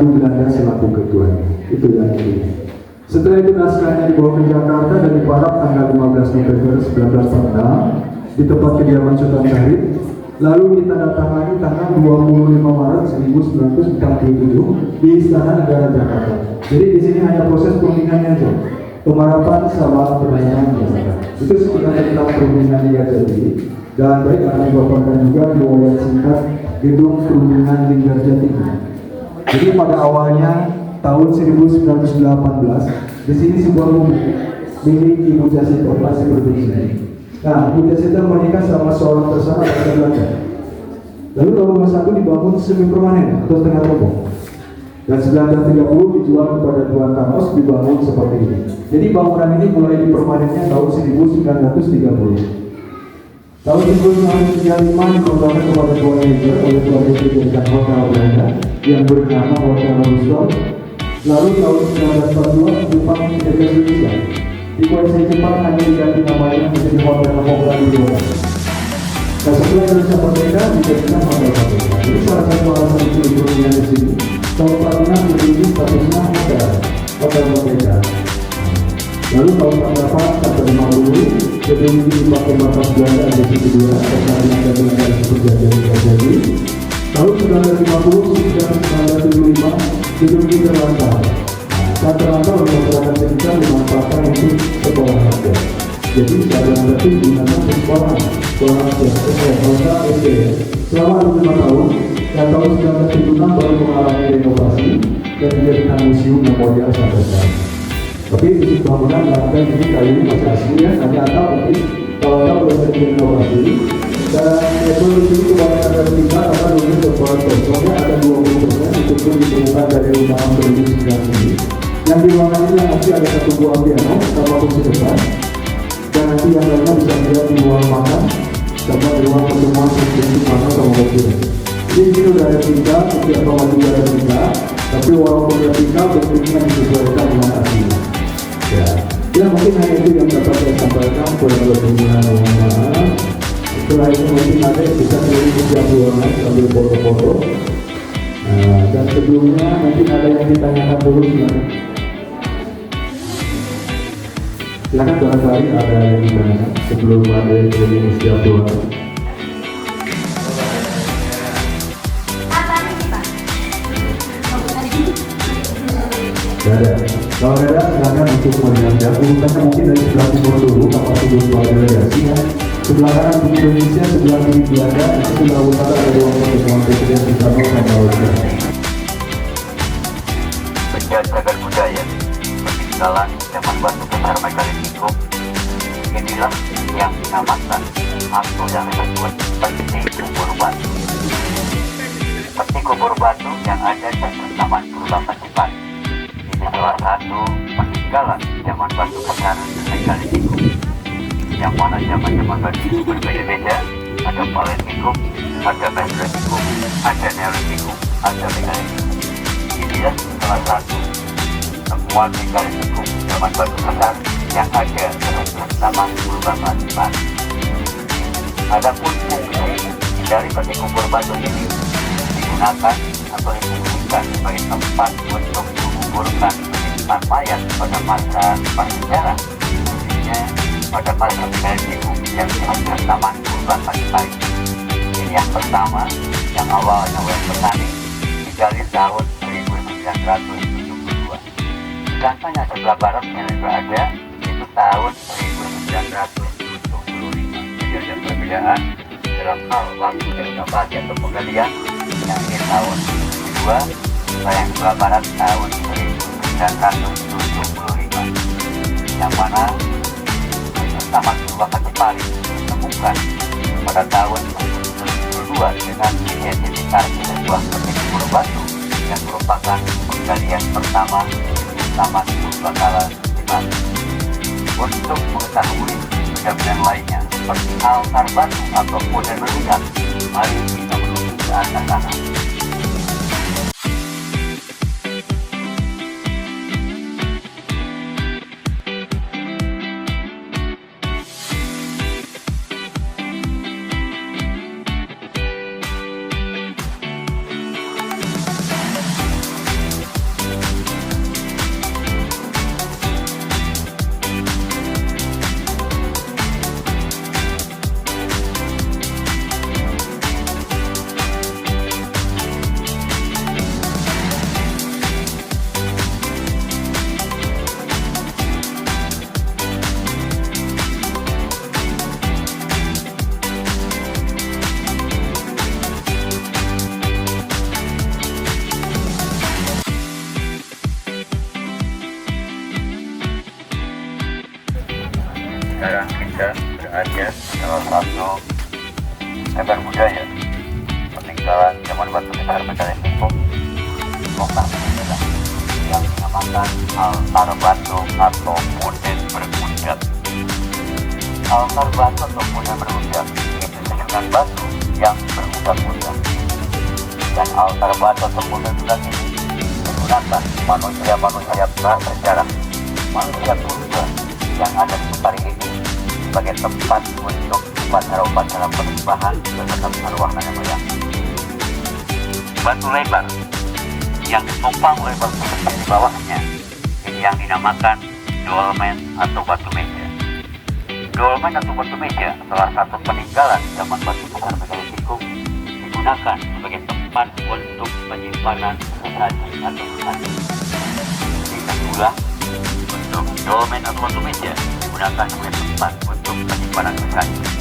Ratu Belanda selaku ketuanya. Itu yang ini. Setelah itu naskahnya dibawa ke Jakarta dan diparaf tanggal 15 November 1946 di tempat kediaman Sultan Syahrir. Lalu ditandatangani tanggal 25 Maret 1947 di Istana Negara Jakarta. Jadi di sini hanya proses perundingannya aja, pemarapan sama penandatanganan Jakarta. Itu sebenarnya tentang perundingan yang jadi. Dan baik akan dipaparkan juga di riwayat singkat gedung perundingan Linggarjati. Jadi pada awalnya tahun 1918 di sini sebuah mobil milik Ibu Jasita masih berdiri. Nah, Ibu Jasita menikah sama seorang tersangka bangsa Belanda. Lalu tahun 21 dibangun semi permanen atau setengah roboh. Dan 1930 dijual kepada Tuan Thanos, dibangun seperti ini. Jadi bangunan ini mulai dipermanennya tahun 1930. Tahun 1935 dikembangkan kepada Tuan Major oleh Tuan Major dijadikan hotel Belanda yang bernama Hotel Roosevelt. Lalu tahun 1942 Jepang menjadi Indonesia. Dikuasai Jepang hanya diganti namanya menjadi Hotel Hotel Indonesia. Dan setelah Indonesia merdeka dijadikan Hotel Merdeka. Jadi salah satu alasan itu yang di sini. Tahun 46 berdiri statusnya Hotel Merdeka. Lalu tahun 48 sampai 50 gedung ini dipakai markas Belanda ada di kedua karena ada Belanda perjanjian terjadi. Tahun 1950 hingga 1975 gedung ini terlantar. Saat terlantar oleh masyarakat sekitar dimanfaatkan untuk sekolah rakyat. Jadi sekarang berarti digunakan untuk sekolah rakyat. SD. Selama 25 tahun dan tahun 1976 baru mengalami renovasi dan dijadikan museum memorial sampai sekarang. Tapi di bangunan lantai ini kali ini masih asli ya, hanya atap tapi kalau bisa direnovasi. Dan evolusi itu kebanyakan dari tingkat akan lebih berkualitas. Soalnya ada 20% itu pun ditemukan dari rumah berdiri sebelah sini. Yang di ruangan ini nanti ada satu buah piano sama kursi depan. Dan nanti yang lainnya bisa dilihat di ruang makan sama di ruang pertemuan seperti mana sama mobil. Jadi di sini sudah ada tingkat, setiap kamar juga ada tingkat. Tapi walaupun ada tingkat, bentuknya disesuaikan dengan aslinya. Ya mungkin hanya itu yang dapat saya sampaikan. Kurang lebihnya mohon maaf. Setelah itu mungkin ada yang bisa pilih setiap ruangan sambil foto-foto. Dan sebelumnya mungkin ada yang ditanyakan dulu silakan. Silakan barangkali ada yang ditanyakan sebelum ada yang pilih setiap ruangan. Ada. Kalau ada, silakan untuk melihat. Urutannya mungkin dari sebelah timur dulu, kapal timur sebelah delegasi ya. Sebelah kanan di Indonesia, sebelah kiri Belanda, itu sebelah utara ada ruang pertemuan Presiden Soekarno sama Oscar. Penjaga budaya, peninggalan zaman batu besar megalitikum, inilah yang dinamakan atau yang disebut peti kubur batu. Peti kubur batu yang ada di Taman Purba Pacitan. Salah satu peninggalan zaman batu besar megalitikum, yang mana zaman batu itu berbeda-beda. Ada paleolitikum, ada mesolitikum, ada neolitikum, ada megalitikum. Inilah salah satu temuan megalitikum zaman batu besar yang ada di Taman Purba Pacitan. Adapun fungsi dari peti kubur batu ini digunakan atau difungsikan sebagai tempat untuk menguburkan penyimpanan mayat pada masa prasejarah, khususnya pada masa megalitikum yang ada di Taman Purba Pacitan. Ini yang pertama, yang awalnya oleh petani digali tahun 1972. Sedangkan yang sebelah barat yang berada itu tahun 1975. Jadi ada perbedaan dalam hal waktu renovasi atau penggalian. Yang ini tahun 2002, yang sebelah barat tahun 1975, yang mana Taman Purba Pacitan ditemukan pada tahun 2002 dengan identifikasi sebuah peti kubur batu yang merupakan penggalian pertama di Taman Purba Pacitan. Untuk mengetahui benda-benda lainnya seperti altar batu atau model berulang, mari kita menuju ke atas sana. sekarang kita berada di salah satu cagar budaya peninggalan zaman batu besar Megalithicum Kota Medan yang dinamakan altar batu atau punden berpundak. Altar batu atau punden berpundak itu dengan batu yang berundak-undak, dan altar batu atau punden berpundak ini digunakan manusia-manusia prasejarah, manusia purba yang ada di hari ini sebagai tempat untuk upacara-upacara penyembahan terhadap arwah nenek moyang. Batu lebar yang ditopang oleh batu kecil di bawahnya ini yang dinamakan dolmen atau batu meja. Dolmen atau batu meja salah satu peninggalan zaman batu besar Megalithicum, digunakan sebagai tempat untuk penyimpanan sesaji atau sesaji. Yang kedua, untuk dolmen atau batu meja digunakan sebagai tempat untuk penyimpanan sesaji.